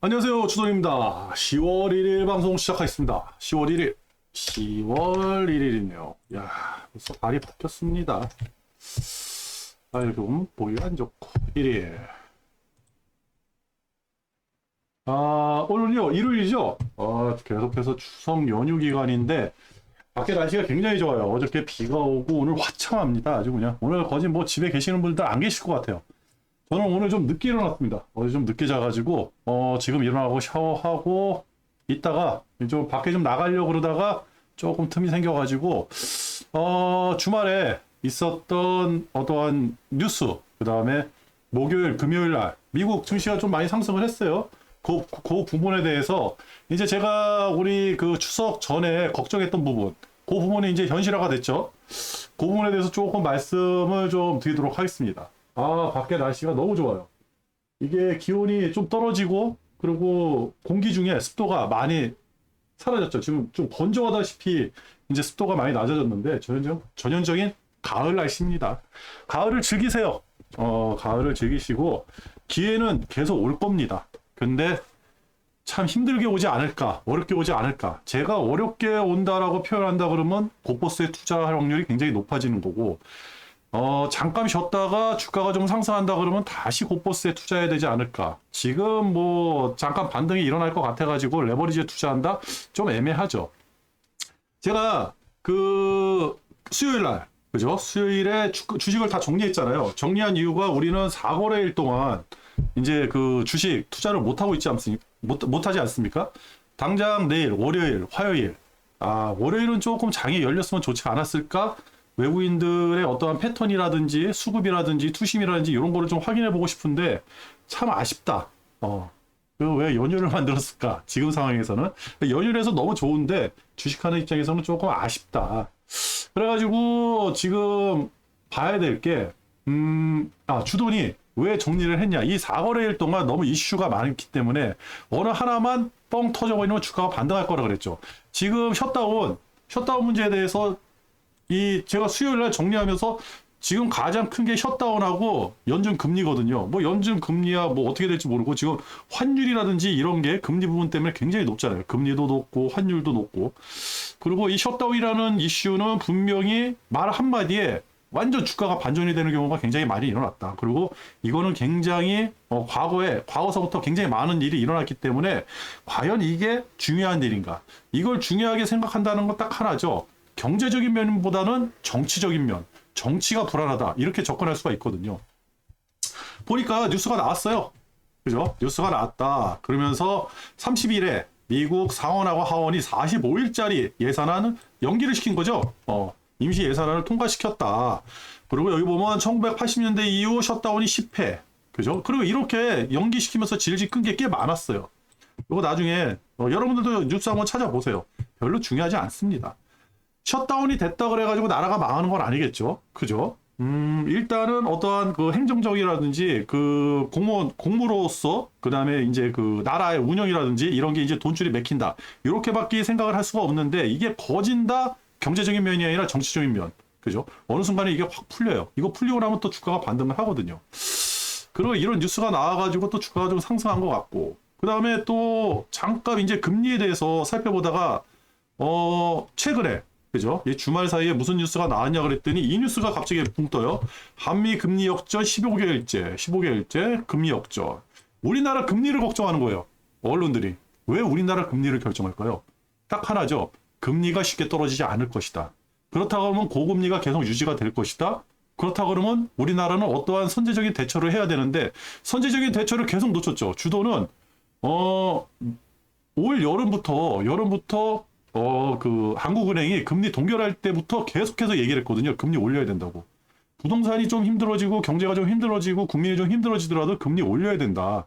안녕하세요, 주돈입니다. 10월 1일 방송 시작하겠습니다. 10월 1일. 10월 1일이네요. 야, 벌써 날이 바뀌었습니다. 밝음, 보기 안 좋고, 1일. 오늘요, 일요일이죠? 계속해서 추석 연휴 기간인데, 밖에 날씨가 굉장히 좋아요. 어저께 비가 오고, 오늘 화창합니다. 아주 그냥. 오늘 거진 뭐 집에 계시는 분들 안 계실 것 같아요. 저는 오늘 좀 늦게 일어났습니다. 어제 좀 늦게 자가지고, 지금 일어나고 샤워하고, 있다가, 좀 밖에 좀 나가려고 그러다가, 조금 틈이 생겨가지고, 주말에 있었던 어떠한 뉴스, 그 다음에 목요일, 금요일 날, 미국 증시가 좀 많이 상승을 했어요. 그 부분에 대해서, 이제 제가 우리 그 추석 전에 걱정했던 부분, 그 부분이 이제 현실화가 됐죠. 그 부분에 대해서 조금 말씀을 좀 드리도록 하겠습니다. 밖에 날씨가 너무 좋아요. 이게 기온이 좀 떨어지고, 그리고 공기 중에 습도가 많이 사라졌죠. 지금 좀 건조하다시피 이제 습도가 많이 낮아졌는데, 전형적인 가을 날씨입니다. 가을을 즐기세요. 가을을 즐기시고, 기회는 계속 올 겁니다. 근데 참 힘들게 오지 않을까, 어렵게 오지 않을까. 제가 어렵게 온다라고 표현한다 그러면 곳곳에 투자할 확률이 굉장히 높아지는 거고, 잠깐 쉬었다가 주가가 좀 상승한다 그러면 다시 곳곳에 투자해야 되지 않을까. 지금 뭐 잠깐 반등이 일어날 것 같아가지고 레버리지에 투자한다? 좀 애매하죠. 제가 그 수요일 날, 그죠? 수요일에 주식을 다 정리했잖아요. 정리한 이유가 우리는 4거래일 동안 이제 그 주식 투자를 못하고 있지 않습니까? 못하지 않습니까? 당장 내일, 월요일, 화요일. 월요일은 조금 장이 열렸으면 좋지 않았을까? 외국인들의 어떠한 패턴이라든지 수급이라든지 투심이라든지 이런 거를 좀 확인해 보고 싶은데 참 아쉽다. 왜 연휴를 만들었을까? 지금 상황에서는. 연휴라서 너무 좋은데 주식하는 입장에서는 조금 아쉽다. 그래가지고 지금 봐야 될 게, 주돈이 왜 정리를 했냐. 이 4거래일 동안 너무 이슈가 많기 때문에 어느 하나만 뻥 터져버리면 주가가 반등할 거라 그랬죠. 지금 셧다운 문제에 대해서 제가 수요일 날 정리하면서 지금 가장 큰 게 셧다운하고 연준 금리거든요. 뭐 연준 금리야 뭐 어떻게 될지 모르고 지금 환율이라든지 이런 게 금리 부분 때문에 굉장히 높잖아요. 금리도 높고 환율도 높고. 그리고 이 셧다운이라는 이슈는 분명히 말 한마디에 완전 주가가 반전이 되는 경우가 굉장히 많이 일어났다. 그리고 이거는 굉장히 과거서부터 굉장히 많은 일이 일어났기 때문에 과연 이게 중요한 일인가? 이걸 중요하게 생각한다는 건 딱 하나죠. 경제적인 면보다는 정치적인 면, 정치가 불안하다 이렇게 접근할 수가 있거든요. 보니까 뉴스가 나왔어요. 그죠? 뉴스가 나왔다. 그러면서 30일에 미국 상원하고 하원이 45일짜리 예산안을 연기를 시킨 거죠. 임시 예산안을 통과시켰다. 그리고 여기 보면 1980년대 이후 셧다운이 10회. 그죠? 그리고 이렇게 연기시키면서 질질 끈 게 꽤 많았어요. 이거 나중에 여러분들도 뉴스 한번 찾아보세요. 별로 중요하지 않습니다. 셧다운이 됐다 그래가지고 나라가 망하는 건 아니겠죠. 그죠? 일단은 어떠한 그 행정적이라든지 그 공무로서 그 다음에 이제 그 나라의 운영이라든지 이런 게 이제 돈줄이 맥힌다. 이렇게밖에 생각을 할 수가 없는데 이게 거진다 경제적인 면이 아니라 정치적인 면. 그죠? 어느 순간에 이게 확 풀려요. 이거 풀리고 나면 또 주가가 반등을 하거든요. 그리고 이런 뉴스가 나와가지고 또 주가가 좀 상승한 것 같고. 그 다음에 또 잠깐 이제 금리에 대해서 살펴보다가, 최근에 그죠? 이 주말 사이에 무슨 뉴스가 나왔냐 그랬더니 이 뉴스가 갑자기 붕 떠요. 한미 금리 역전 15개월째 금리 역전. 우리나라 금리를 걱정하는 거예요. 언론들이. 왜 우리나라 금리를 결정할까요? 딱 하나죠. 금리가 쉽게 떨어지지 않을 것이다. 그렇다고 하면 고금리가 계속 유지가 될 것이다. 그렇다고 그러면 우리나라는 어떠한 선제적인 대처를 해야 되는데 선제적인 대처를 계속 놓쳤죠. 주도는 올 여름부터 그 한국은행이 금리 동결할 때부터 계속해서 얘기를 했거든요. 금리 올려야 된다고. 부동산이 좀 힘들어지고 경제가 좀 힘들어지고 국민이 좀 힘들어지더라도 금리 올려야 된다.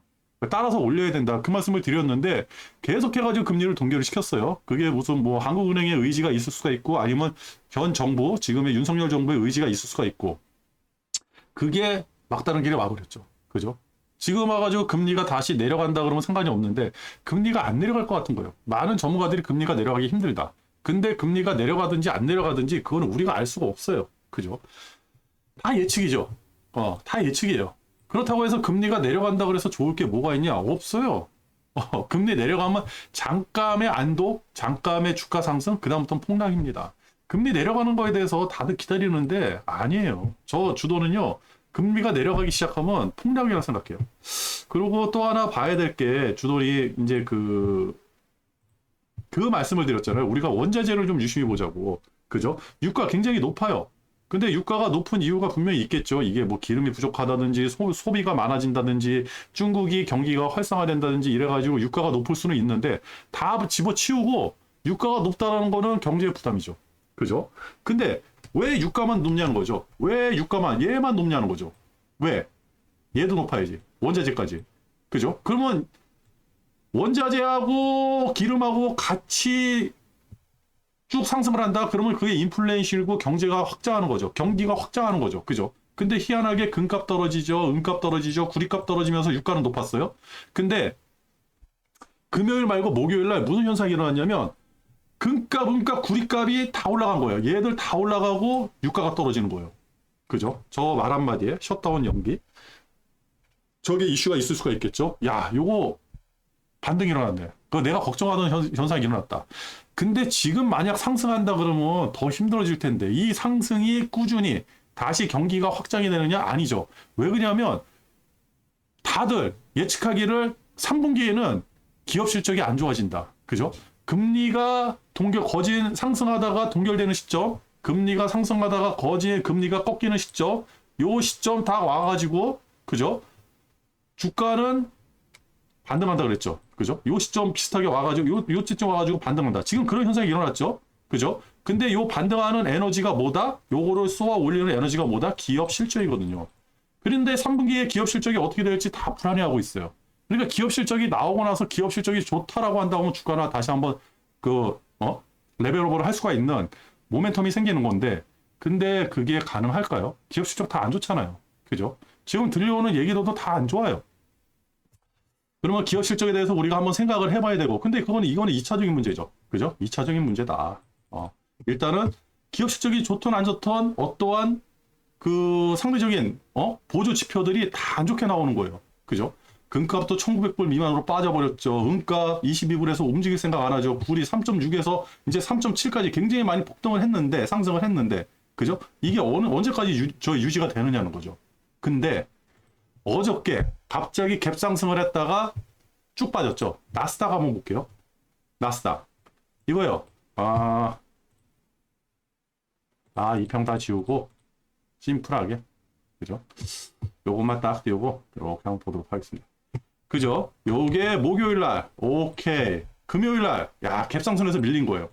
따라서 올려야 된다. 그 말씀을 드렸는데 계속해가지고 금리를 동결을 시켰어요. 그게 무슨 뭐 한국은행의 의지가 있을 수가 있고 아니면 현 정부, 지금의 윤석열 정부의 의지가 있을 수가 있고 그게 막다른 길에 와버렸죠. 그죠? 지금 와가지고 금리가 다시 내려간다 그러면 상관이 없는데 금리가 안 내려갈 것 같은 거예요. 많은 전문가들이 금리가 내려가기 힘들다. 근데 금리가 내려가든지 안 내려가든지 그거는 우리가 알 수가 없어요. 그죠? 다 예측이죠. 다 예측이에요. 그렇다고 해서 금리가 내려간다 그래서 좋을 게 뭐가 있냐? 없어요. 금리 내려가면 잠깐의 안도, 잠깐의 주가 상승, 그다음부터는 폭락입니다. 금리 내려가는 거에 대해서 다들 기다리는데 아니에요. 저 주도는요. 금리가 내려가기 시작하면 폭락이라고 생각해요. 그리고 또 하나 봐야 될 게 주도리 이제 그 말씀을 드렸잖아요. 우리가 원자재를 좀 유심히 보자고. 그죠? 유가 굉장히 높아요. 근데 유가가 높은 이유가 분명히 있겠죠. 이게 뭐 기름이 부족하다든지 소비가 많아진다든지 중국이 경기가 활성화된다든지 이래가지고 유가가 높을 수는 있는데 다 집어치우고 유가가 높다라는 거는 경제의 부담이죠. 그죠? 근데 왜 유가만 높냐는 거죠. 왜 유가만 얘만 높냐는 거죠. 왜? 얘도 높아야지. 원자재까지. 그죠? 그러면 원자재하고 기름하고 같이 쭉 상승을 한다? 그러면 그게 인플레이션이고 경제가 확장하는 거죠. 경기가 확장하는 거죠. 그죠? 근데 희한하게 금값 떨어지죠. 은값 떨어지죠. 구리값 떨어지면서 유가는 높았어요. 근데 금요일 말고 목요일 날 무슨 현상이 일어났냐면 금값, 은값, 구리값이 다 올라간 거예요. 얘들 다 올라가고 유가가 떨어지는 거예요. 그죠? 저 말 한마디에 셧다운 연기. 저게 이슈가 있을 수가 있겠죠? 야, 요거 반등이 일어났네. 그 내가 걱정하던 현상이 일어났다. 근데 지금 만약 상승한다 그러면 더 힘들어질 텐데 이 상승이 꾸준히 다시 경기가 확장이 되느냐? 아니죠. 왜 그러냐면 다들 예측하기를 3분기에는 기업 실적이 안 좋아진다. 그죠? 금리가 거진 상승하다가 동결되는 시점, 금리가 상승하다가 거진 금리가 꺾이는 시점, 요 시점 다 와가지고 그죠? 주가는 반등한다 그랬죠. 그죠? 요 시점 비슷하게 와가지고 요 시점 와가지고 반등한다. 지금 그런 현상이 일어났죠. 그죠? 근데 요 반등하는 에너지가 뭐다? 요거를 쏘아 올리는 에너지가 뭐다? 기업 실적이거든요. 그런데 3분기에 기업 실적이 어떻게 될지 다 불안해하고 있어요. 그러니까 기업 실적이 나오고 나서 기업 실적이 좋다라고 한다면 주가나 다시 한번 레벨오버를 할 수가 있는 모멘텀이 생기는 건데 근데 그게 가능할까요? 기업 실적 다 안 좋잖아요. 그죠? 지금 들려오는 얘기들도 다 안 좋아요. 그러면 기업 실적에 대해서 우리가 한번 생각을 해봐야 되고 근데 이거는 2차적인 문제죠. 그죠? 2차적인 문제다. 일단은 기업 실적이 좋든 안 좋든 어떠한 그 상대적인 보조 지표들이 다 안 좋게 나오는 거예요. 그죠? 금값도 1900불 미만으로 빠져버렸죠. 은값 22불에서 움직일 생각 안 하죠. 불이 3.6에서 이제 3.7까지 굉장히 많이 폭등을 했는데 상승을 했는데 그죠? 이게 언제까지 유지가 되느냐는 거죠. 근데 어저께 갑자기 갭상승을 했다가 쭉 빠졌죠. 나스닥 한번 볼게요. 나스닥 이거요. 이 평 다 지우고 심플하게 그죠? 요것만 딱 띄우고 이렇게 한번 보도록 하겠습니다. 그죠? 요게 목요일날 오케이 금요일날 야 갭상승해서 밀린 거예요.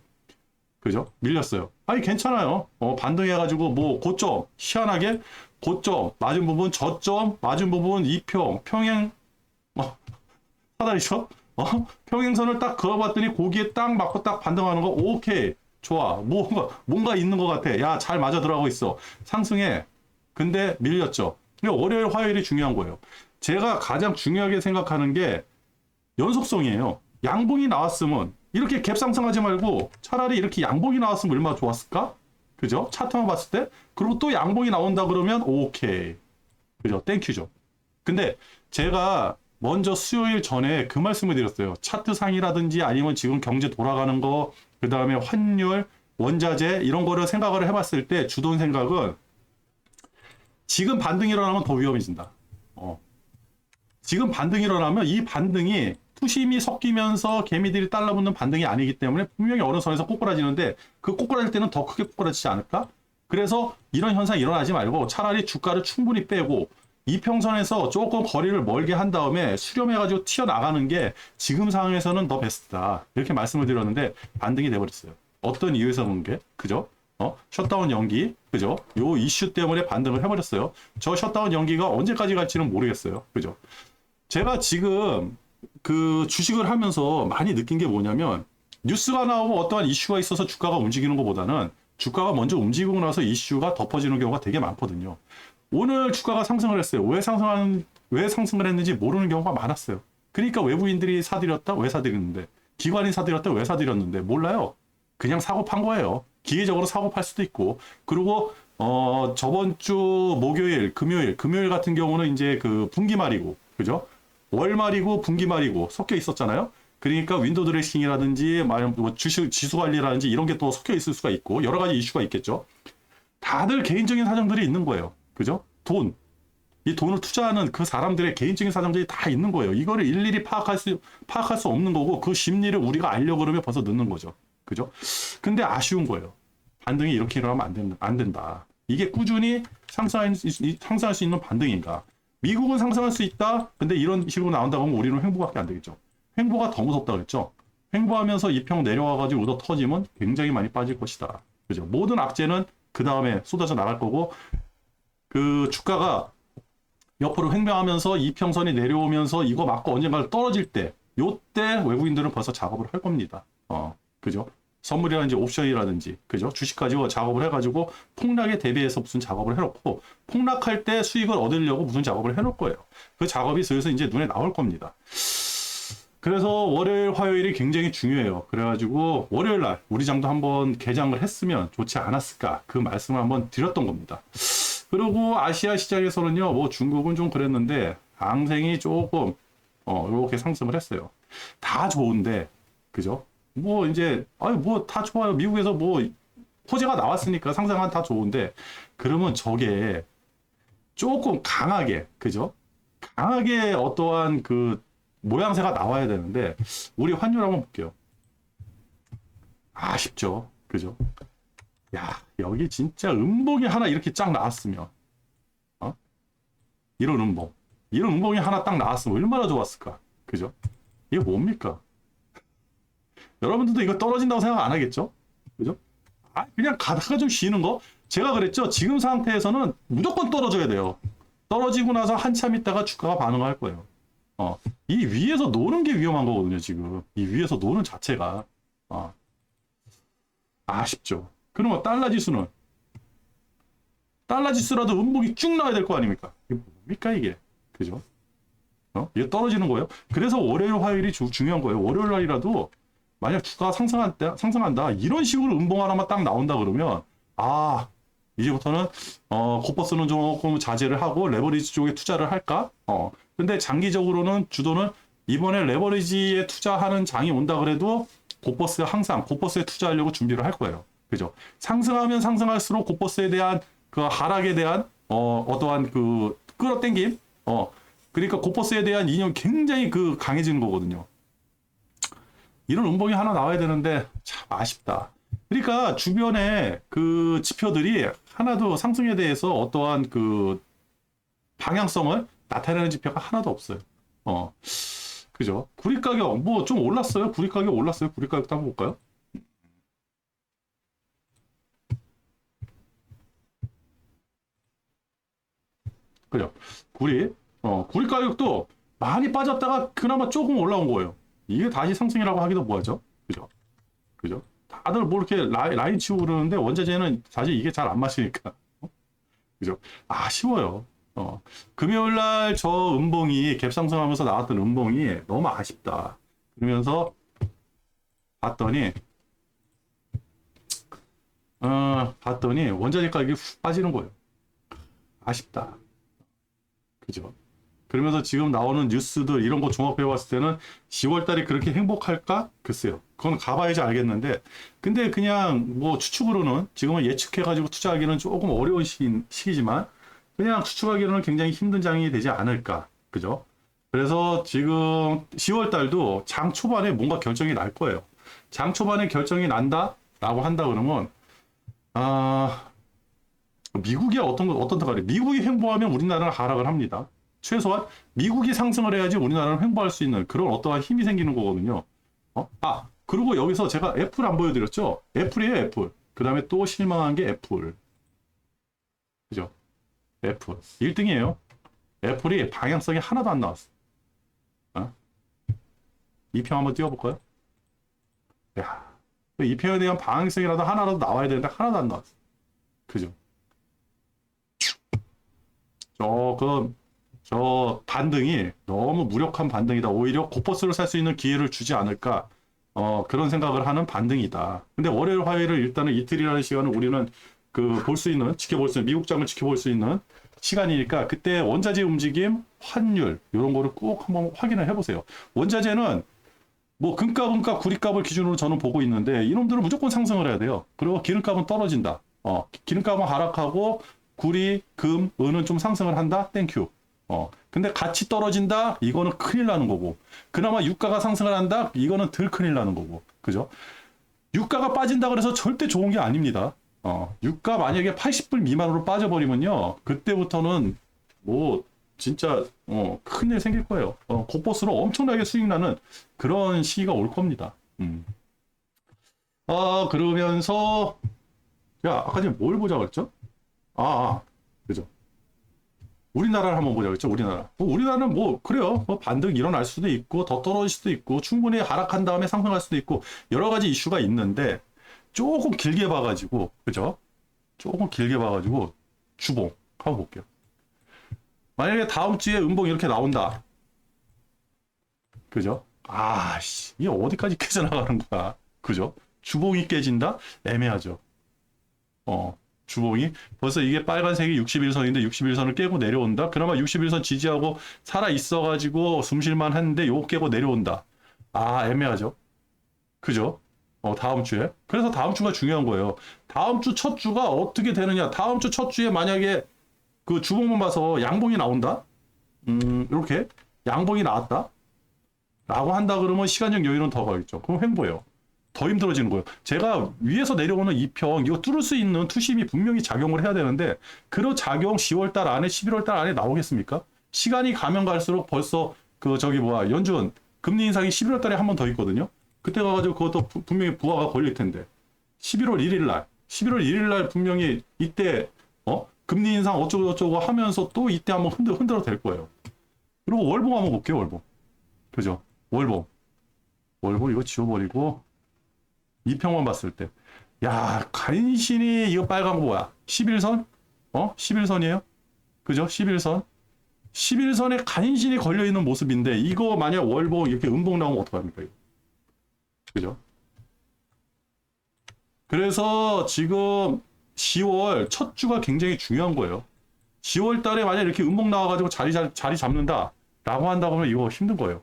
그죠? 밀렸어요. 아니 괜찮아요. 반등해가지고 뭐 고점 희한하게 고점 맞은 부분 저점 맞은 부분 2평 평행 사다리죠? 평행선을 딱 그어봤더니 거기에 딱 맞고 딱 반등하는 거 오케이 좋아 뭔가 있는 것 같아. 야 잘 맞아 들어가고 있어. 상승해. 근데 밀렸죠. 월요일 화요일이 중요한 거예요. 제가 가장 중요하게 생각하는 게 연속성이에요. 양봉이 나왔으면 이렇게 갭 상승하지 말고 차라리 이렇게 양봉이 나왔으면 얼마나 좋았을까? 그죠? 차트만 봤을 때. 그리고 또 양봉이 나온다 그러면 오케이. 그죠? 땡큐죠. 근데 제가 먼저 수요일 전에 그 말씀을 드렸어요. 차트 상이라든지 아니면 지금 경제 돌아가는 거, 그 다음에 환율, 원자재 이런 거를 생각을 해봤을 때 주돈 생각은 지금 반등이 일어나면 더 위험해진다. 지금 반등이 일어나면 이 반등이 투심이 섞이면서 개미들이 달라붙는 반등이 아니기 때문에 분명히 어느 선에서 꼬꾸라지는데 그 꼬꾸라질 때는 더 크게 꼬꾸라지지 않을까? 그래서 이런 현상이 일어나지 말고 차라리 주가를 충분히 빼고 이평선에서 조금 거리를 멀게 한 다음에 수렴해가지고 튀어나가는 게 지금 상황에서는 더 베스트다. 이렇게 말씀을 드렸는데 반등이 돼버렸어요. 어떤 이유에서 그런 게? 그죠? 셧다운 연기, 그죠? 요 이슈 때문에 반등을 해버렸어요. 저 셧다운 연기가 언제까지 갈지는 모르겠어요. 그죠? 제가 지금 그 주식을 하면서 많이 느낀 게 뭐냐면 뉴스가 나오고 어떠한 이슈가 있어서 주가가 움직이는 것보다는 주가가 먼저 움직이고 나서 이슈가 덮어지는 경우가 되게 많거든요. 오늘 주가가 상승을 했어요. 왜 상승을 했는지 모르는 경우가 많았어요. 그러니까 외부인들이 사들였다? 왜 사들였는데? 기관이 사들였다? 왜 사들였는데? 몰라요. 그냥 사고 판 거예요. 기회적으로 사고 팔 수도 있고. 그리고 저번 주 목요일, 금요일 같은 경우는 이제 그 분기말이고, 그죠? 월말이고 분기말이고 섞여 있었잖아요. 그러니까 윈도우 드레싱이라든지 뭐 지수 관리라든지 이런 게 또 섞여 있을 수가 있고 여러 가지 이슈가 있겠죠. 다들 개인적인 사정들이 있는 거예요. 그죠? 이 돈을 투자하는 그 사람들의 개인적인 사정들이 다 있는 거예요. 이거를 일일이 파악할 수 없는 거고 그 심리를 우리가 알려고 그러면 벌써 늦는 거죠. 그죠? 근데 아쉬운 거예요. 반등이 이렇게 일어나면 안 된다. 이게 꾸준히 상승할 수 있는 반등인가? 미국은 상승할 수 있다. 근데 이런 식으로 나온다고 하면 우리는 횡보밖에 안 되겠죠. 횡보가 더 무섭다 그랬죠. 횡보하면서 이평 내려와가지고 얻어 터지면 굉장히 많이 빠질 것이다. 그죠? 모든 악재는 그 다음에 쏟아져 나갈 거고 그 주가가 옆으로 횡보하면서 이평선이 내려오면서 이거 맞고 언젠가 떨어질 때 요때 외국인들은 벌써 작업을 할 겁니다. 그죠? 선물이라든지 옵션이라든지 그죠? 주식 가지고 작업을 해가지고 폭락에 대비해서 무슨 작업을 해놓고 폭락할 때 수익을 얻으려고 무슨 작업을 해놓을 거예요. 그 작업이 슬슬 이제 눈에 나올 겁니다. 그래서 월요일, 화요일이 굉장히 중요해요. 그래가지고 월요일 날 우리 장도 한번 개장을 했으면 좋지 않았을까 그 말씀을 한번 드렸던 겁니다. 그리고 아시아 시장에서는요, 뭐 중국은 좀 그랬는데 항생이 조금 이렇게 상승을 했어요. 다 좋은데 그죠? 뭐 이제 뭐 다 좋아요. 미국에서 뭐 호재가 나왔으니까 상승은 다 좋은데 그러면 저게 조금 강하게 그죠? 강하게 어떠한 그 모양새가 나와야 되는데 우리 환율 한번 볼게요. 아쉽죠, 그죠? 야 여기 진짜 음봉이 하나 이렇게 쫙 나왔으면 이런 음봉이 하나 딱 나왔으면 얼마나 좋았을까, 그죠? 이게 뭡니까? 여러분들도 이거 떨어진다고 생각 안 하겠죠? 그죠? 그냥 가다가 좀 쉬는 거? 제가 그랬죠? 지금 상태에서는 무조건 떨어져야 돼요. 떨어지고 나서 한참 있다가 주가가 반응할 거예요. 이 위에서 노는 게 위험한 거거든요, 지금. 이 위에서 노는 자체가. 아쉽죠. 그러면 달러 지수라도 음봉이 쭉 나와야 될 거 아닙니까? 이게 뭡니까, 이게? 그죠? 이게 떨어지는 거예요. 그래서 월요일, 화요일이 중요한 거예요. 월요일 날이라도 만약 주가가 상승한다. 이런 식으로 음봉 하나만 딱 나온다 그러면, 이제부터는, 코퍼스는 조금 자제를 하고 레버리지 쪽에 투자를 할까? 근데 장기적으로는 주도는 이번에 레버리지에 투자하는 장이 온다 그래도 코퍼스에 투자하려고 준비를 할 거예요. 그죠? 상승하면 상승할수록 코퍼스에 대한 그 하락에 대한, 어떠한 그 끌어당김? 그러니까 코퍼스에 대한 이념이 굉장히 그 강해지는 거거든요. 이런 음봉이 하나 나와야 되는데 참 아쉽다. 그러니까 주변에 그 지표들이 하나도 상승에 대해서 어떠한 그 방향성을 나타내는 지표가 하나도 없어요. 그죠? 구리 가격 뭐 좀 올랐어요. 구리 가격 올랐어요. 구리 가격도 한번 볼까요? 그죠? 구리 가격도 많이 빠졌다가 그나마 조금 올라온 거예요. 이게 다시 상승이라고 하기도 뭐하죠? 그죠? 다들 뭐 이렇게 라인 치고 그러는데 원자재는 사실 이게 잘 안 마시니까. 그죠? 아쉬워요. 금요일 날 저 음봉이 갭상승하면서 나왔던 음봉이 너무 아쉽다. 그러면서 봤더니 원자재 가격이 훅 빠지는 거예요. 아쉽다. 그죠? 그러면서 지금 나오는 뉴스들 이런 거 종합해 봤을 때는 10월 달이 그렇게 행복할까? 글쎄요. 그건 가봐야지 알겠는데. 근데 그냥 뭐 추측으로는 지금은 예측해 가지고 투자하기는 조금 어려운 시기지만 그냥 추측하기로는 굉장히 힘든 장이 되지 않을까. 그죠? 그래서 지금 10월 달도 장 초반에 뭔가 결정이 날 거예요. 장 초반에 결정이 난다라고 한다 그러면 미국이 어떤가 그래. 미국이 횡보하면 우리나라는 하락을 합니다. 최소한 미국이 상승을 해야지 우리나라는 횡보할 수 있는 그런 어떠한 힘이 생기는 거거든요. 그리고 여기서 제가 애플 안 보여드렸죠? 애플이에요, 애플. 그 다음에 또 실망한 게 애플. 그죠? 애플. 1등이에요. 애플이 방향성이 하나도 안 나왔어. 이 평 한번 띄워볼까요? 야, 이 평에 대한 방향성이라도 하나라도 나와야 되는데 하나도 안 나왔어. 그죠? 저 반등이 너무 무력한 반등이다. 오히려 코퍼스를 살 수 있는 기회를 주지 않을까. 그런 생각을 하는 반등이다. 근데 월요일, 화요일을 일단은 이틀이라는 시간을 우리는 지켜볼 수 있는, 미국장을 지켜볼 수 있는 시간이니까 그때 원자재 움직임, 환율 이런 거를 꼭 한번 확인을 해보세요. 원자재는 뭐 금값, 은값, 구리값을 기준으로 저는 보고 있는데 이놈들은 무조건 상승을 해야 돼요. 그리고 기름값은 떨어진다. 기름값은 하락하고 구리, 금, 은은 좀 상승을 한다. 땡큐. 근데 같이 떨어진다. 이거는 큰일 나는 거고. 그나마 유가가 상승을 한다. 이거는 덜 큰일 나는 거고. 그죠? 유가가 빠진다 그래서 절대 좋은 게 아닙니다. 유가 만약에 80불 미만으로 빠져버리면요. 그때부터는 뭐 진짜 큰일 생길 거예요. 곧버스로 엄청나게 수익 나는 그런 시기가 올 겁니다. 그러면서 야, 아까 전에 뭘 보자 그랬죠? 그죠? 우리나라를 한번 보자 그랬죠? 우리나라는 뭐 그래요. 뭐 반등 일어날 수도 있고 더 떨어질 수도 있고 충분히 하락한 다음에 상승할 수도 있고 여러 가지 이슈가 있는데 조금 길게 봐가지고 그죠? 조금 길게 봐가지고 주봉 한번 볼게요. 만약에 다음 주에 음봉 이렇게 나온다. 그죠? 이게 어디까지 깨져나가는 거야? 그죠? 주봉이 깨진다? 애매하죠. 주봉이 벌써 이게 빨간색이 61선인데 61선을 깨고 내려온다. 그나마 61선 지지하고 살아 있어가지고 숨쉴만 했는데 요거 깨고 내려온다. 애매하죠. 그죠? 다음 주에. 그래서 다음 주가 중요한 거예요. 다음 주 첫 주가 어떻게 되느냐. 다음 주 첫 주에 만약에 그 주봉만 봐서 양봉이 나온다. 이렇게 양봉이 나왔다. 라고 한다 그러면 시간적 여유는 더 걸리죠. 그럼 횡보예요. 더 힘들어지는 거예요. 제가 위에서 내려오는 이 평 이거 뚫을 수 있는 투심이 분명히 작용을 해야 되는데 그런 작용 10월달 안에 11월달 안에 나오겠습니까? 시간이 가면 갈수록 벌써 연준 금리 인상이 11월달에 한 번 더 있거든요. 그때 가가지고 그것도 분명히 부하가 걸릴 텐데 11월 1일 날 분명히 이때 금리 인상 어쩌고 하면서 또 이때 한번 흔들어 댈 거예요. 그리고 월봉 한번 볼게요. 월봉. 그죠? 월봉 이거 지워버리고 이평만 봤을 때, 야, 간신히 이거 빨간 거 뭐야? 11선? 11선이에요? 그죠? 11선. 11선에 간신히 걸려있는 모습인데, 이거 만약 월봉 이렇게 음봉 나오면 어떡합니까? 이거? 그죠? 그래서 지금 10월 첫 주가 굉장히 중요한 거예요. 10월 달에 만약 이렇게 음봉 나와가지고 자리 잡는다. 라고 한다고 하면 이거 힘든 거예요.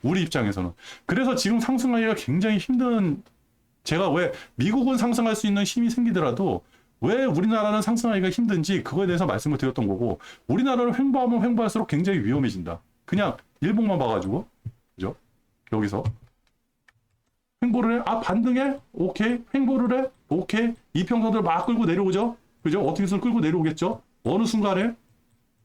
우리 입장에서는. 그래서 지금 상승하기가 굉장히 힘든, 제가 왜 미국은 상승할 수 있는 힘이 생기더라도 왜 우리나라는 상승하기가 힘든지 그거에 대해서 말씀을 드렸던 거고, 우리나라를 횡보하면 횡보할수록 굉장히 위험해진다. 그냥 일봉만 봐가지고. 그죠? 여기서. 횡보를 해? 반등해? 오케이. 횡보를 해? 오케이. 이평선들 막 끌고 내려오죠? 그죠? 어떻게든 끌고 내려오겠죠? 어느 순간에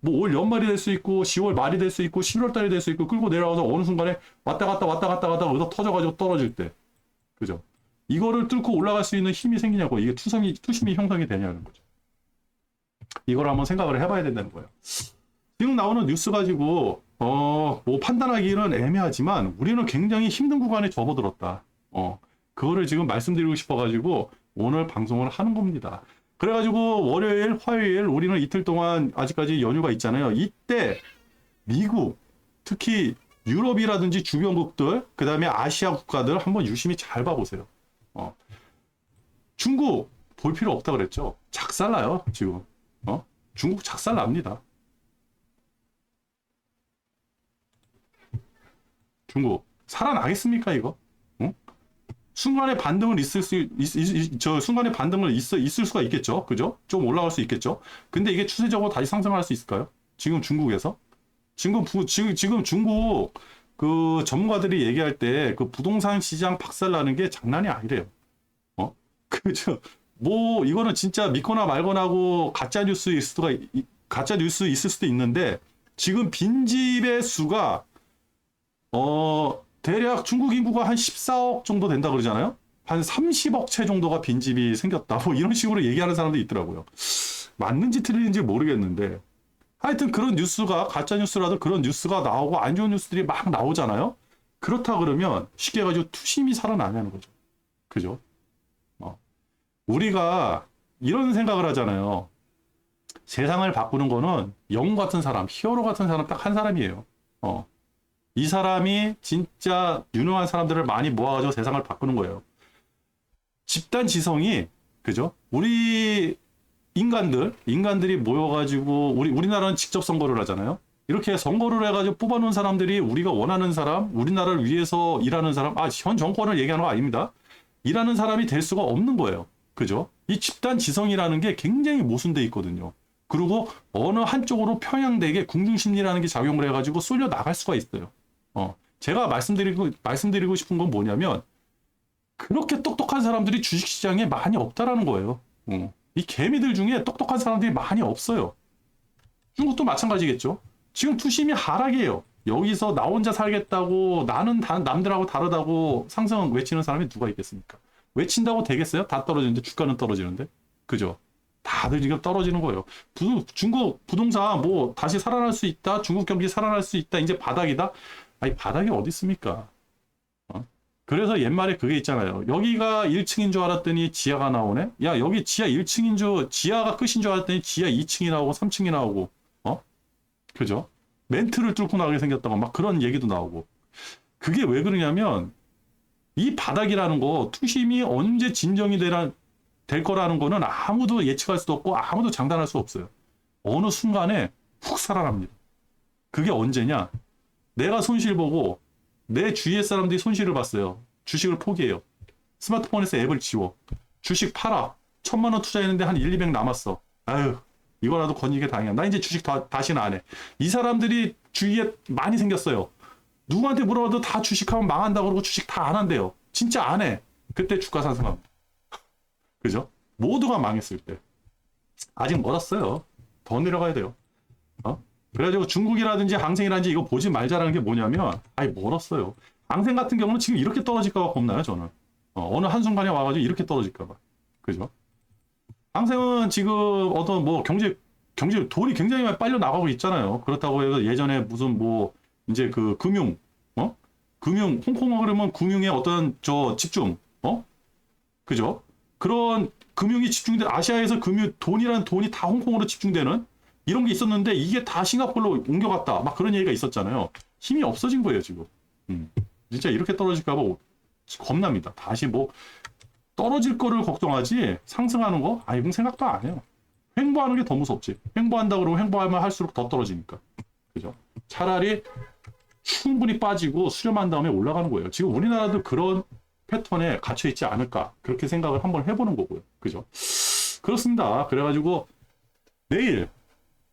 뭐 올 연말이 될 수 있고 10월 말이 될 수 있고 11월 달이 될 수 있고 끌고 내려와서 어느 순간에 왔다 갔다 어디서 터져가지고 떨어질 때, 그죠? 이거를 뚫고 올라갈 수 있는 힘이 생기냐고, 이게 투심이 형성이 되냐는 거죠. 이걸 한번 생각을 해봐야 된다는 거예요. 지금 나오는 뉴스 가지고 뭐 판단하기는 애매하지만 우리는 굉장히 힘든 구간에 접어들었다. 그거를 지금 말씀드리고 싶어가지고 오늘 방송을 하는 겁니다. 그래가지고 월요일, 화요일 우리는 이틀 동안 아직까지 연휴가 있잖아요. 이때 미국, 특히 유럽이라든지 주변국들, 그 다음에 아시아 국가들 한번 유심히 잘 봐보세요. 중국 볼 필요 없다 그랬죠. 작살나요 지금. 중국 작살납니다. 중국 살아나겠습니까 이거? 순간의 반등은 순간의 반등은 있을 수가 있겠죠. 그죠? 좀 올라갈 수 있겠죠. 근데 이게 추세적으로 다시 상승할 수 있을까요? 지금 중국에서? 지금 중국 그 전문가들이 얘기할 때 그 부동산 시장 박살나는 게 장난이 아니래요. 그죠? 뭐 이거는 진짜 믿거나 말거나 하고 가짜 뉴스 있을 수도 있는데 지금 빈집의 수가 대략 중국 인구가 한 14억 정도 된다 그러잖아요. 한 30억 채 정도가 빈집이 생겼다. 뭐 이런 식으로 얘기하는 사람도 있더라고요. 맞는지 틀리는지 모르겠는데 하여튼 그런 뉴스가 가짜 뉴스라도 그런 뉴스가 나오고 안 좋은 뉴스들이 막 나오잖아요. 그렇다 그러면 쉽게 가지고 투심이 살아나냐는 거죠. 그죠? 우리가 이런 생각을 하잖아요. 세상을 바꾸는 거는 영웅 같은 사람, 히어로 같은 사람 딱 한 사람이에요. 이 사람이 진짜 유능한 사람들을 많이 모아가지고 세상을 바꾸는 거예요. 집단 지성이, 그죠? 우리 인간들이 모여가지고 우리나라는 직접 선거를 하잖아요. 이렇게 선거를 해가지고 뽑아놓은 사람들이 우리가 원하는 사람, 우리나라를 위해서 일하는 사람, 현 정권을 얘기하는 거 아닙니다. 일하는 사람이 될 수가 없는 거예요. 그죠? 이 집단 지성이라는 게 굉장히 모순돼 있거든요. 그리고 어느 한쪽으로 편향되게 궁중심리라는 게 작용을 해가지고 쏠려 나갈 수가 있어요. 제가 말씀드리고 싶은 건 뭐냐면, 그렇게 똑똑한 사람들이 주식시장에 많이 없다라는 거예요. 이 개미들 중에 똑똑한 사람들이 많이 없어요. 중국도 마찬가지겠죠. 지금 투심이 하락이에요. 여기서 나 혼자 살겠다고, 나는 남들하고 다르다고 상승 외치는 사람이 누가 있겠습니까? 외친다고 되겠어요? 다 떨어지는데, 주가는 떨어지는데. 그죠? 다들 지금 떨어지는 거예요. 중국 부동산 뭐 다시 살아날 수 있다. 중국 경기 살아날 수 있다. 이제 바닥이다. 아니, 바닥이 어디 있습니까? 그래서 옛말에 그게 있잖아요. 여기가 1층인 줄 알았더니 지하가 나오네? 야, 여기 지하가 끝인 줄 알았더니 지하 2층이 나오고 3층이 나오고, 그죠? 멘트를 뚫고 나오게 생겼다고 막 그런 얘기도 나오고. 그게 왜 그러냐면, 이 바닥이라는 거, 투심이 언제 진정이 될 거라는 거는 아무도 예측할 수도 없고, 아무도 장담할 수 없어요. 어느 순간에 훅 살아납니다. 그게 언제냐? 내가 손실 보고, 내 주위의 사람들이 손실을 봤어요. 주식을 포기해요. 스마트폰에서 앱을 지워. 주식 팔아. 1,000만 원 투자했는데 한 1, 200 남았어. 아유, 이거라도 건지게 다행이야. 나 이제 주식 다시는 안 해. 이 사람들이 주위에 많이 생겼어요. 누구한테 물어봐도 다 주식하면 망한다 그러고 주식 다 안 한대요. 진짜 안 해. 그때 주가 상승합니다. 그죠? 모두가 망했을 때. 아직 멀었어요. 더 내려가야 돼요. 그래가지고 중국이라든지 항생이라든지 이거 보지 말자라는 게 뭐냐면, 멀었어요. 항생 같은 경우는 지금 이렇게 떨어질까봐 겁나요, 저는. 어느 한순간에 와가지고 이렇게 떨어질까봐. 그죠? 항생은 지금 어떤 뭐 경제 돈이 굉장히 많이 빨려 나가고 있잖아요. 그렇다고 해서 예전에 무슨 뭐, 이제 그 금융, 홍콩 그러면 금융의 어떤 집중, 그죠? 그런 금융이 아시아에서 돈이라는 돈이 다 홍콩으로 집중되는 이런 게 있었는데 이게 다 싱가포르로 옮겨갔다. 막 그런 얘기가 있었잖아요. 힘이 없어진 거예요, 지금. 진짜 이렇게 떨어질까봐 겁납니다. 다시 뭐 떨어질 거를 걱정하지 상승하는 거? 이건 생각도 안 해요. 횡보하는 게 더 무섭지. 횡보한다 그러면 횡보하면 할수록 더 떨어지니까. 그죠? 차라리 충분히 빠지고 수렴한 다음에 올라가는 거예요. 지금 우리나라도 그런 패턴에 갇혀 있지 않을까. 그렇게 생각을 한번 해보는 거고요. 그죠? 그렇습니다. 그래가지고 내일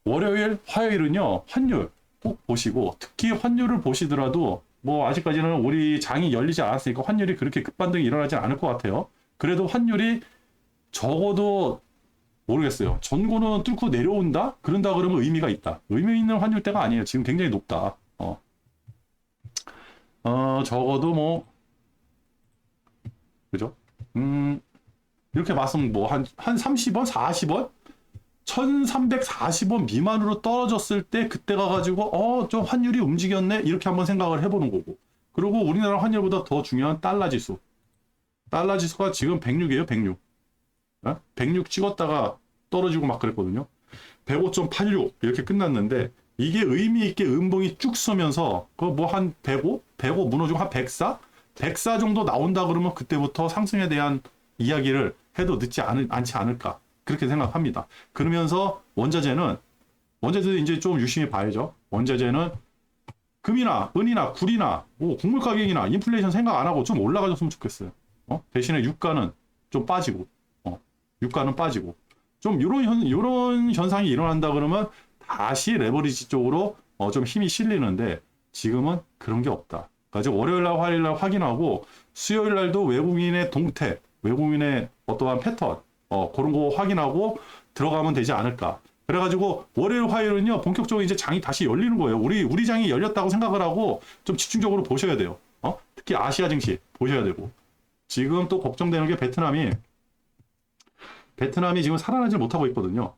월요일, 화요일은요, 환율 꼭 보시고, 특히 환율을 보시더라도, 뭐, 아직까지는 우리 장이 열리지 않았으니까 환율이 그렇게 급반등이 일어나지 않을 것 같아요. 그래도 환율이 적어도, 모르겠어요. 전고는 뚫고 내려온다? 그런다 그러면 의미가 있다. 의미 있는 환율대가 아니에요. 지금 굉장히 높다. 적어도 뭐, 그죠? 이렇게 봤으면 뭐, 한 30원? 40원? 1340원 미만으로 떨어졌을 때 그때 가가지고 좀 환율이 움직였네 이렇게 한번 생각을 해보는 거고. 그리고 우리나라 환율보다 더 중요한 달러 지수가 지금 106이에요. 106 찍었다가 떨어지고 막 그랬거든요. 105.86 이렇게 끝났는데 이게 의미 있게 음봉이 쭉 서면서 뭐 한 105 무너지고 한 104 정도 나온다 그러면 그때부터 상승에 대한 이야기를 해도 늦지 않지 않을까 그렇게 생각합니다. 그러면서 원자재도 이제 좀 유심히 봐야죠. 원자재는 금이나 은이나 굴이나 뭐 곡물 가격이나 인플레이션 생각 안 하고 좀 올라가줬으면 좋겠어요. 대신에 유가는 좀 빠지고, 유가는 빠지고 좀 요런 현상이 일어난다 그러면 다시 레버리지 쪽으로 좀 힘이 실리는데 지금은 그런 게 없다. 그러니까 월요일날 화요일날 확인하고 수요일날도 외국인의 동태, 외국인의 어떠한 패턴 그런 거 확인하고 들어가면 되지 않을까. 그래가지고 월요일 화요일은요 본격적으로 이제 장이 다시 열리는 거예요. 우리 장이 열렸다고 생각을 하고 좀 집중적으로 보셔야 돼요. 특히 아시아 증시 보셔야 되고. 지금 또 걱정되는 게 베트남이 지금 살아나지 못하고 있거든요.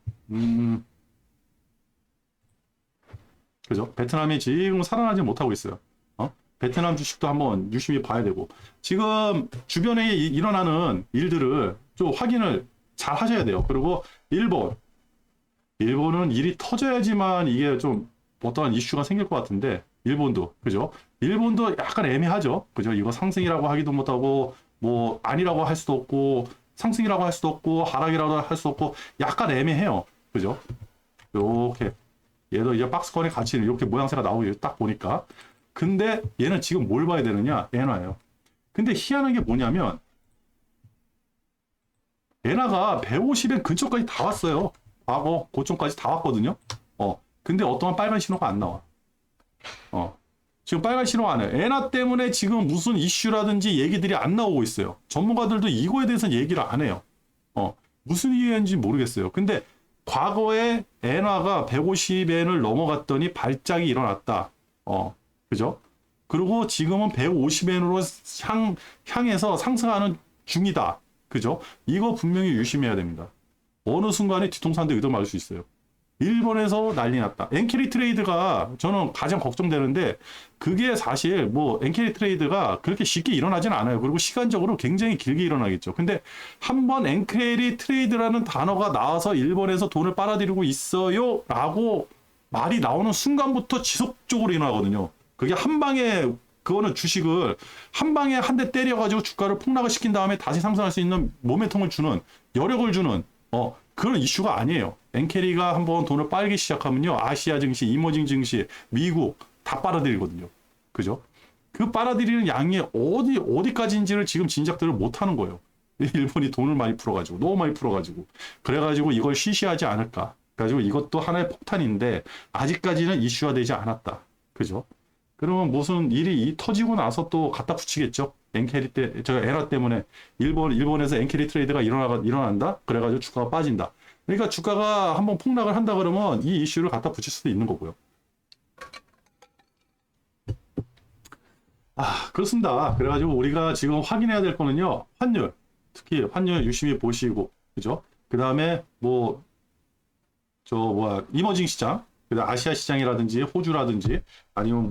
그죠? 베트남이 지금 살아나지 못하고 있어요. 베트남 주식도 한번 유심히 봐야 되고. 지금 주변에 일어나는 일들을 좀 확인을 잘 하셔야 돼요. 그리고 일본은 일이 터져야지만 이게 좀 어떠한 이슈가 생길 것 같은데, 일본도, 그죠? 일본도 약간 애매하죠. 그죠? 이거 상승이라고 하기도 못하고, 뭐, 아니라고 할 수도 없고, 상승이라고 할 수도 없고 하락이라고 할 수 없고 약간 애매해요. 그죠? 요렇게 얘도 이제 박스권의 가치는 이렇게 모양새가 나오고 딱 보니까. 근데 얘는 지금 뭘 봐야 되느냐? 엔화예요. 근데 희한한 게 뭐냐면 엔화가 150엔 근처까지 다 왔어요. 과거 고점까지 다 왔거든요. 근데 어떠한 빨간 신호가 안 나와. 지금 빨간 신호가 안 와요. 엔화 때문에 지금 무슨 이슈라든지 얘기들이 안 나오고 있어요. 전문가들도 이거에 대해서는 얘기를 안 해요. 무슨 이유인지 모르겠어요. 근데 과거에 엔화가 150엔을 넘어갔더니 발작이 일어났다. 그죠? 그리고 지금은 150엔으로 향해서 상승하는 중이다. 그죠? 이거 분명히 유심해야 됩니다. 어느 순간에 뒤통수한테 의도 맞을 수 있어요. 일본에서 난리 났다. 엔캐리 트레이드가 저는 가장 걱정되는데 그게 사실 뭐 엔캐리 트레이드가 그렇게 쉽게 일어나진 않아요. 그리고 시간적으로 굉장히 길게 일어나겠죠. 근데 한번 엔캐리 트레이드라는 단어가 나와서 일본에서 돈을 빨아들이고 있어요 라고 말이 나오는 순간부터 지속적으로 일어나거든요. 그게 한 방에 그거는 주식을 한 방에 한 대 때려가지고 주가를 폭락을 시킨 다음에 다시 상승할 수 있는 모멘텀을 주는 여력을 주는 그런 이슈가 아니에요. 엔캐리가 한번 돈을 빨기 시작하면요. 아시아 증시, 이머징 증시, 미국 다 빨아들이거든요. 그죠? 그 빨아들이는 양이 어디까지인지를 지금 진작들을 못 하는 거예요. 일본이 돈을 많이 풀어가지고, 너무 많이 풀어가지고. 그래가지고 이걸 쉬쉬하지 않을까. 그래가지고 이것도 하나의 폭탄인데, 아직까지는 이슈화 되지 않았다. 그죠? 그러면 무슨 일이 터지고 나서 또 갖다 붙이겠죠? 엔캐리 때, 엔화 때문에 일본에서 엔캐리 트레이드가 일어난다? 그래가지고 주가가 빠진다. 그러니까 주가가 한번 폭락을 한다 그러면 이 이슈를 갖다 붙일 수도 있는 거고요. 그렇습니다. 그래가지고 우리가 지금 확인해야 될 거는요, 환율. 특히 환율 유심히 보시고, 그죠? 그 다음에 이머징 시장. 그다음 아시아 시장이라든지 호주라든지 아니면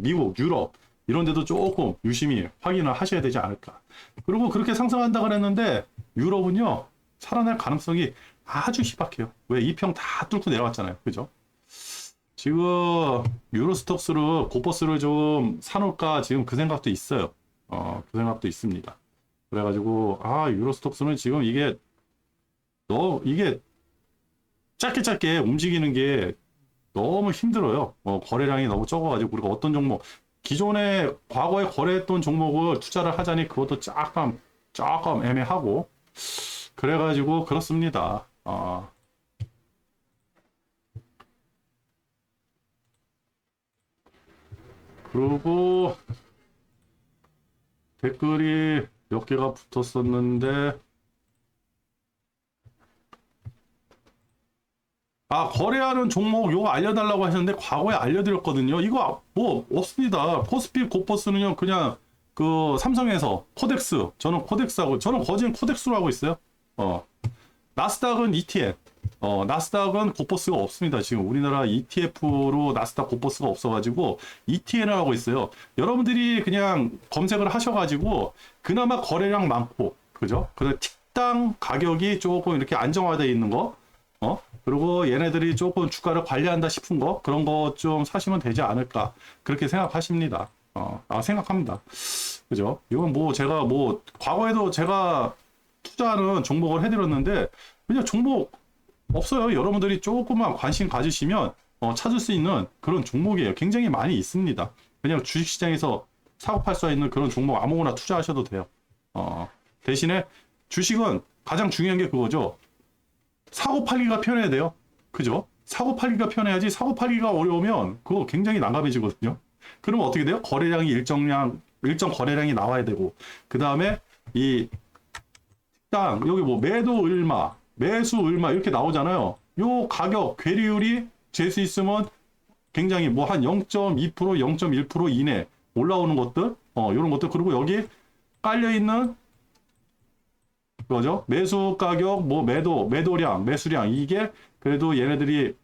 미국, 유럽 이런 데도 조금 유심히 확인을 하셔야 되지 않을까. 그리고 그렇게 상승한다 그랬는데 유럽은요 살아날 가능성이 아주 희박해요. 왜? 2평 다 뚫고 내려왔잖아요. 그죠? 지금 유로스톡스를 고퍼스를 좀 사놓을까 지금 그 생각도 있어요. 그 생각도 있습니다. 그래가지고 유로스톡스는 지금 이게 짧게 움직이는 게 너무 힘들어요. 거래량이 너무 적어가지고 우리가 어떤 종목 기존에 과거에 거래했던 종목을 투자를 하자니 그것도 조금 애매하고 그래가지고 그렇습니다. 그리고 댓글이 몇 개가 붙었었는데 거래하는 종목 요거 알려달라고 하셨는데 과거에 알려드렸거든요. 이거 뭐 없습니다. 코스피 고퍼스는요 그냥 그 삼성에서 코덱스 저는 거진 코덱스로 하고 있어요. 나스닥은 ETF 나스닥은 고퍼스가 없습니다. 지금 우리나라 ETF로 나스닥 고퍼스가 없어가지고 ETN을 하고 있어요. 여러분들이 그냥 검색을 하셔가지고 그나마 거래량 많고 그죠? 그래서 tik당 가격이 조금 이렇게 안정화되어 있는 거 그리고 얘네들이 조금 주가를 관리한다 싶은 거 그런 거 좀 사시면 되지 않을까 그렇게 생각하십니다. 생각합니다. 그죠? 이건 제가 과거에도 제가 투자하는 종목을 해드렸는데 그냥 종목 없어요. 여러분들이 조금만 관심 가지시면 찾을 수 있는 그런 종목이에요. 굉장히 많이 있습니다. 그냥 주식시장에서 사고 팔 수 있는 그런 종목 아무거나 투자하셔도 돼요. 대신에 주식은 가장 중요한 게 그거죠. 사고 팔기가 편해야 돼요. 그죠? 사고 팔기가 편해야지 사고 팔기가 어려우면 그거 굉장히 난감해지거든요. 그러면 어떻게 돼요? 거래량이 일정 거래량이 나와야 되고 그 다음에 여기 매도 얼마 매수 얼마 이렇게 나오잖아요. 요 가격 괴리율이 재수 있으면 굉장히 한 0.2% 0.1% 이내 올라오는 것들 이런 것들 그리고 여기 깔려있는 그거죠. 매수 가격, 매도량, 매수량 이게 그래도 얘네들이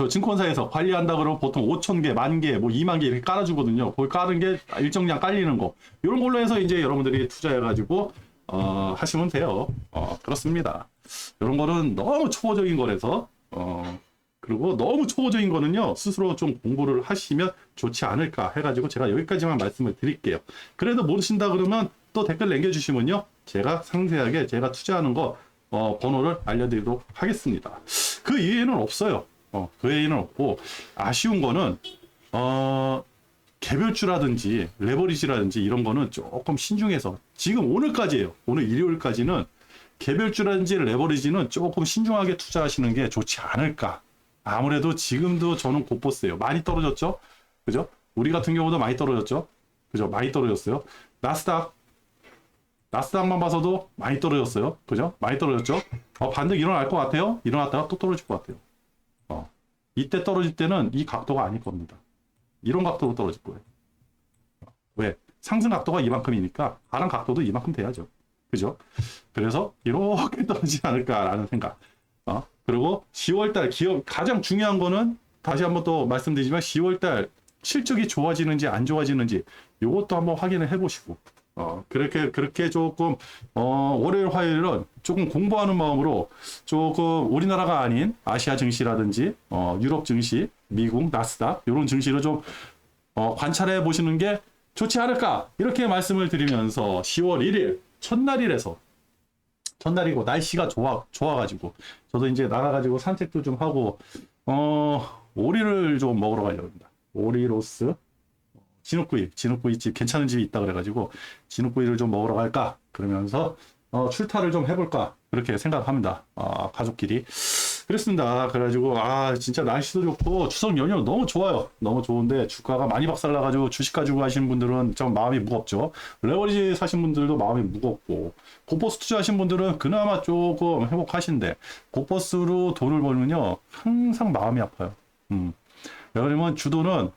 증권사에서 관리한다 그러면 보통 5,000개, 10,000개, 20,000개 이렇게 깔아주거든요. 거기 깔은 게 일정량 깔리는 거 이런 걸로 해서 이제 여러분들이 투자해가지고 하시면 돼요. 그렇습니다. 이런 거는 너무 초보적인 거라서 그리고 너무 초보적인 거는요 스스로 좀 공부를 하시면 좋지 않을까 해가지고 제가 여기까지만 말씀을 드릴게요. 그래도 모르신다 그러면 또 댓글 남겨주시면요 제가 상세하게 제가 투자하는 거 번호를 알려드리도록 하겠습니다. 그 이외에는 없어요. 그 외에는 없고, 아쉬운 거는 개별주라든지 레버리지라든지 이런 거는 조금 신중해서, 지금 오늘까지예요. 오늘 일요일까지는 개별주라든지 레버리지는 조금 신중하게 투자하시는 게 좋지 않을까. 아무래도 지금도 저는 곧보스예요. 많이 떨어졌죠? 그죠? 우리 같은 경우도 많이 떨어졌죠? 그죠? 많이 떨어졌어요. 나스닥만 봐서도 많이 떨어졌어요. 그죠? 많이 떨어졌죠? 반등 일어날 것 같아요? 일어났다가 또 떨어질 것 같아요. 이때 떨어질 때는 이 각도가 아닐 겁니다. 이런 각도로 떨어질 거예요. 왜? 상승 각도가 이만큼이니까 하락 각도도 이만큼 돼야죠. 그죠? 그래서 이렇게 떨어지지 않을까라는 생각. 그리고 10월달 기업 가장 중요한 거는 다시 한번 또 말씀드리지만 10월달 실적이 좋아지는지 안 좋아지는지 이것도 한번 확인을 해보시고 그렇게 조금 월요일 화요일은 조금 공부하는 마음으로 조금 우리나라가 아닌 아시아 증시라든지 유럽 증시, 미국 나스닥 이런 증시를 좀 관찰해 보시는 게 좋지 않을까 이렇게 말씀을 드리면서 10월 1일 첫날이고 날씨가 좋아가지고 저도 이제 나가가지고 산책도 좀 하고 오리를 좀 먹으러 가려고 합니다. 오리로스 진흙구이 집 괜찮은 집이 있다 그래가지고 진흙구이를 좀 먹으러 갈까 그러면서 출타를 좀 해볼까 그렇게 생각합니다. 가족끼리 그랬습니다. 그래가지고 진짜 날씨도 좋고 추석 연휴 너무 좋아요. 너무 좋은데 주가가 많이 박살나가지고 주식 가지고 하시는 분들은 좀 마음이 무겁죠. 레버리지 사신 분들도 마음이 무겁고 고버스 투자하신 분들은 그나마 조금 회복하신데 고버스로 돈을 벌면요 항상 마음이 아파요. 왜냐면 주도는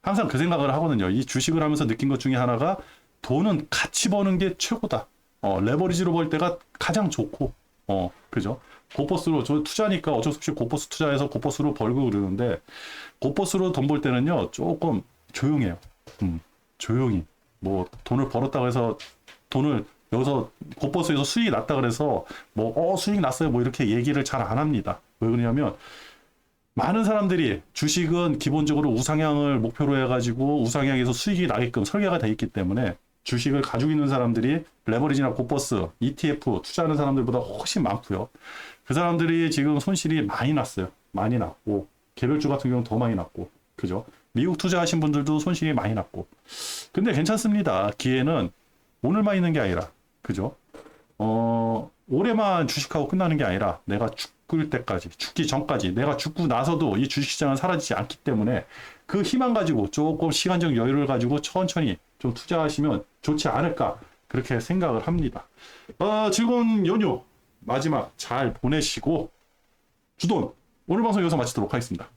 항상 그 생각을 하거든요. 이 주식을 하면서 느낀 것 중에 하나가 돈은 같이 버는 게 최고다. 레버리지로 벌 때가 가장 좋고, 그죠? 고버스로, 저 투자니까 어쩔 수 없이 고버스 투자해서 고버스로 벌고 그러는데, 고버스로 돈 벌 때는요, 조금 조용해요. 조용히. 뭐, 돈을 벌었다고 해서, 돈을 여기서 고버스에서 수익이 났다 그래서, 수익 났어요. 뭐, 이렇게 얘기를 잘 안 합니다. 왜 그러냐면, 많은 사람들이 주식은 기본적으로 우상향을 목표로 해가지고 우상향에서 수익이 나게끔 설계가 되어 있기 때문에 주식을 가지고 있는 사람들이 레버리지나 고버스, ETF 투자하는 사람들보다 훨씬 많고요. 그 사람들이 지금 손실이 많이 났어요. 많이 났고 개별주 같은 경우는 더 많이 났고 그죠? 미국 투자하신 분들도 손실이 많이 났고 근데 괜찮습니다. 기회는 오늘만 있는 게 아니라 그죠? 올해만 주식하고 끝나는 게 아니라 내가 죽을 때까지, 죽기 전까지, 내가 죽고 나서도 이 주식시장은 사라지지 않기 때문에 그 희망 가지고 조금 시간적 여유를 가지고 천천히 좀 투자하시면 좋지 않을까 그렇게 생각을 합니다. 즐거운 연휴 마지막 잘 보내시고 주돈 오늘 방송 여기서 마치도록 하겠습니다.